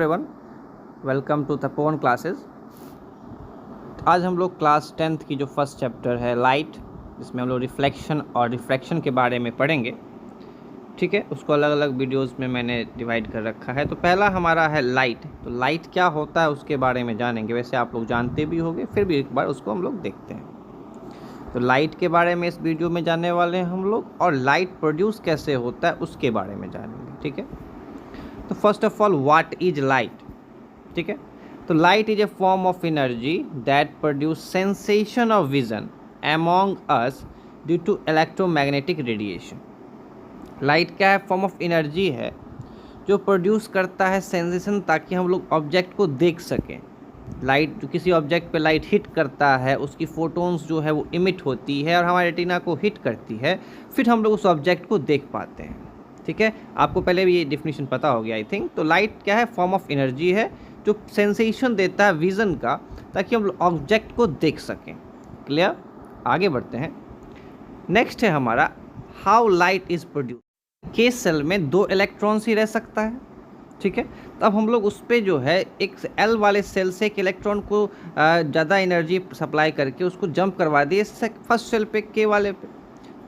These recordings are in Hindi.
Everyone, welcome to Tapovan classes. आज हम लोग क्लास 10th की जो फर्स्ट चैप्टर है लाइट, जिसमें हम लोग रिफ्लेक्शन और रिफ्रैक्शन के बारे में पढ़ेंगे। ठीक है, उसको अलग अलग वीडियोस में मैंने डिवाइड कर रखा है। तो पहला हमारा है लाइट। तो लाइट क्या होता है उसके बारे में जानेंगे। वैसे आप लोग जानते भी होंगे, फिर भी एक बार उसको हम लोग देखते हैं। तो लाइट के बारे में इस वीडियो में जानने वाले हैं हम लोग, और लाइट प्रोड्यूस कैसे होता है उसके बारे में जानेंगे। ठीक है, तो first of all what is light. ठीक है, तो light is a form of energy that produce sensation of vision among us due to electromagnetic radiation. Light क्या है? फॉर्म ऑफ एनर्जी है जो प्रोड्यूस करता है सेंसेशन, ताकि हम लोग ऑब्जेक्ट को देख सकें। लाइट, जो किसी ऑब्जेक्ट पे लाइट हिट करता है, उसकी फोटोन्स जो है वो इमिट होती है और हमारे रेटिना को हिट करती है, फिर हम लोग उस ऑब्जेक्ट को देख पाते हैं। ठीक है, आपको पहले भी ये डिफिनीशन पता हो गया आई थिंक। तो लाइट क्या है? फॉर्म ऑफ एनर्जी है जो सेंसेशन देता है विज़न का, ताकि हम लोग ऑब्जेक्ट को देख सकें। क्लियर? आगे बढ़ते हैं। नेक्स्ट है हमारा हाउ लाइट इज़ प्रोड्यूस। के सेल में 2 इलेक्ट्रॉन्स ही रह सकता है। ठीक है, तो अब हम लोग उस पर जो है एक एल वाले सेल से एक इलेक्ट्रॉन को ज़्यादा एनर्जी सप्लाई करके उसको जंप करवा दिए फर्स्ट सेल पे, के वाले पे।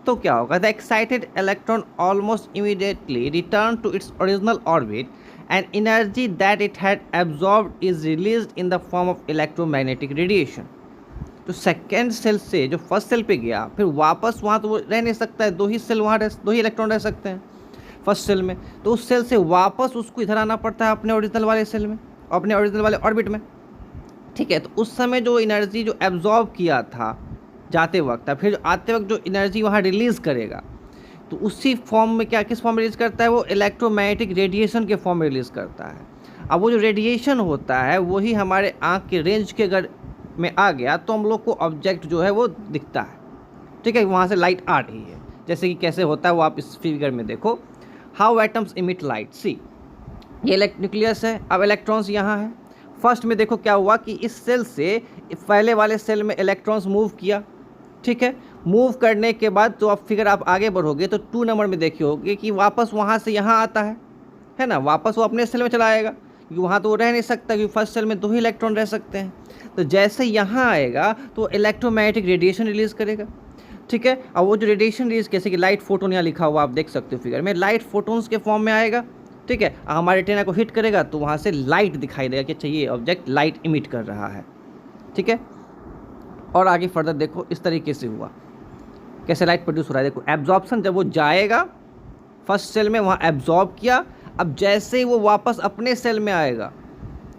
तो क्या होगा? The excited electron almost immediately return to its original orbit and energy that it had absorbed is released in the form of electromagnetic radiation. तो सेकेंड सेल से जो फर्स्ट सेल पे गया, फिर वापस वहाँ तो वो रह नहीं सकता है, 2 ही इलेक्ट्रॉन रह सकते हैं फर्स्ट सेल में। तो उस सेल से वापस उसको इधर आना पड़ता है अपने ओरिजिनल वाले सेल में, अपने ओरिजिनल वाले ऑर्बिट में। ठीक है, तो उस समय जो एनर्जी जो एब्जॉर्ब किया था जाते वक्त, फिर आते वक्त जो एनर्जी वहाँ रिलीज़ करेगा, तो उसी फॉर्म में क्या, किस फॉर्म में रिलीज़ करता है? वो इलेक्ट्रोमैग्नेटिक रेडिएशन के फॉर्म में रिलीज़ करता है। अब वो जो रेडिएशन होता है वही हमारे आँख के रेंज के अगर में आ गया तो हम लोग को ऑब्जेक्ट जो है वो दिखता है। ठीक है, वहाँ से लाइट आ रही है। जैसे कि कैसे होता है वो आप इस फिगर में देखो। How atoms emit light. See, ये न्यूक्लियस है, अब इलेक्ट्रॉन्स यहाँ है। फर्स्ट में देखो क्या हुआ कि इस सेल से पहले वाले सेल में इलेक्ट्रॉन्स मूव किया। ठीक है, मूव करने के बाद तो अब फिगर आप आगे बढ़ोगे तो 2 नंबर में देखिए होगे कि वापस वहाँ से यहाँ आता है ना, वापस वो अपने सेल में चला आएगा, क्योंकि वहाँ तो वो रह नहीं सकता, क्योंकि फर्स्ट सेल में 2 ही इलेक्ट्रॉन रह सकते हैं। तो जैसे यहाँ आएगा तो इलेक्ट्रोमैग्नेटिक रेडिएशन रिलीज़ करेगा। ठीक है, और वो जो रेडिएशन रिलीज, जैसे कि लाइट फोटोन यहाँ लिखा हुआ आप देख सकते हो फिगर में, लाइट फोटोन्स के फॉर्म में आएगा। ठीक है, हमारे रेटिना को हिट करेगा तो वहाँ से लाइट दिखाई देगा कि अच्छा ये ऑब्जेक्ट लाइट इमिट कर रहा है। ठीक है, और आगे फर्दर देखो इस तरीके से हुआ, कैसे लाइट प्रोड्यूस हो रहा है। देखो एब्जॉर्प्शन, जब वो जाएगा फर्स्ट सेल में, वहाँ एब्जॉर्ब किया, अब जैसे ही वो वापस अपने सेल में आएगा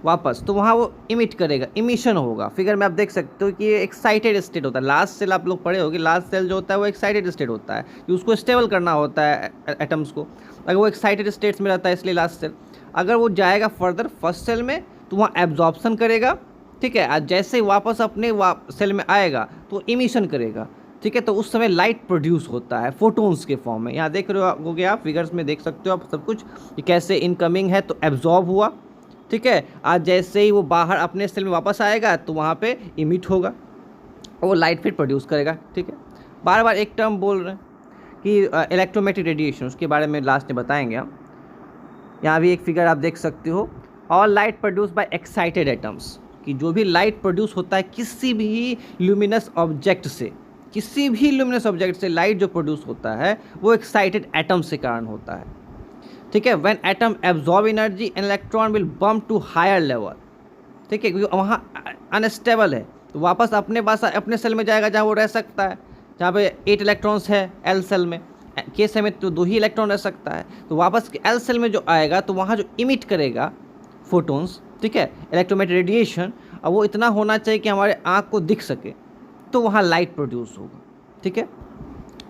वापस, तो वहाँ वो इमिट करेगा, इमिशन होगा। फिगर में आप देख सकते हो कि ये एक्साइटेड स्टेट होता है। लास्ट सेल आप लोग पढ़े होंगे, लास्ट सेल जो होता है वो एक्साइटेड स्टेट होता है, कि उसको स्टेबल करना होता है एटम्स को। अगर वो एक्साइटेड स्टेट्स में रहता है, इसलिए लास्ट सेल। अगर वो जाएगा फर्दर फर्स्ट सेल में तो वहाँ एब्जॉर्प्शन करेगा। ठीक है, आज जैसे ही वापस अपने सेल में आएगा तो इमिशन करेगा। ठीक है, तो उस समय लाइट प्रोड्यूस होता है फोटोन्स के फॉर्म में। यहाँ देख रहे होगे आप, फिगर्स में देख सकते हो आप सब कुछ, कि कैसे इनकमिंग है तो एब्जॉर्ब हुआ। ठीक है, आज जैसे ही वो बाहर अपने सेल में वापस आएगा तो वहाँ पे इमिट होगा और वो लाइट फिर प्रोड्यूस करेगा। ठीक है, बार बार एक टर्म बोल रहे हैं कि इलेक्ट्रोमैग्नेटिक रेडिएशन, उसके बारे में लास्ट में बताएंगे हम। यहाँ भी एक फिगर आप देख सकते हो, all light produce by excited atoms, कि जो भी लाइट प्रोड्यूस होता है किसी भी ल्यूमिनस ऑब्जेक्ट से, किसी भी ल्यूमिनस ऑब्जेक्ट से लाइट जो प्रोड्यूस होता है वो एक्साइटेड एटम्स के कारण होता है। ठीक है, when atom absorb energy an electron will bump to higher level. ठीक है, क्योंकि वहाँ अनस्टेबल है तो वापस अपने पास अपने सेल में जाएगा जहाँ वो रह सकता है, जहाँ पे 8 इलेक्ट्रॉन्स है एल सेल में, के सेल में तो 2 ही इलेक्ट्रॉन रह सकता है। तो वापस एल सेल में जो आएगा तो वहाँ जो इमिट करेगा फोटोन्स, ठीक है, इलेक्ट्रोमैग्नेटिक रेडिएशन, और वो इतना होना चाहिए कि हमारे आँख को दिख सके, तो वहाँ लाइट प्रोड्यूस होगा। ठीक है,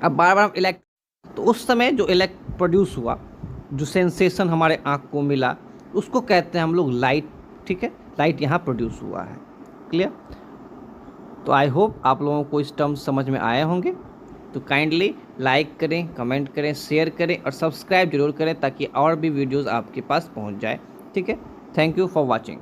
अब बार बार तो उस समय जो प्रोड्यूस हुआ, जो सेंसेशन हमारे आँख को मिला, उसको कहते हैं हम लोग लाइट। ठीक है, लाइट यहाँ प्रोड्यूस हुआ है। क्लियर? तो आई होप आप लोगों को इस टर्म समझ में आए होंगे। तो काइंडली लाइक करें, कमेंट करें, शेयर करें और सब्सक्राइब जरूर करें, ताकि और भी वीडियोज़ आपके पास पहुँच जाए। ठीक है, थैंक यू फॉर वॉचिंग।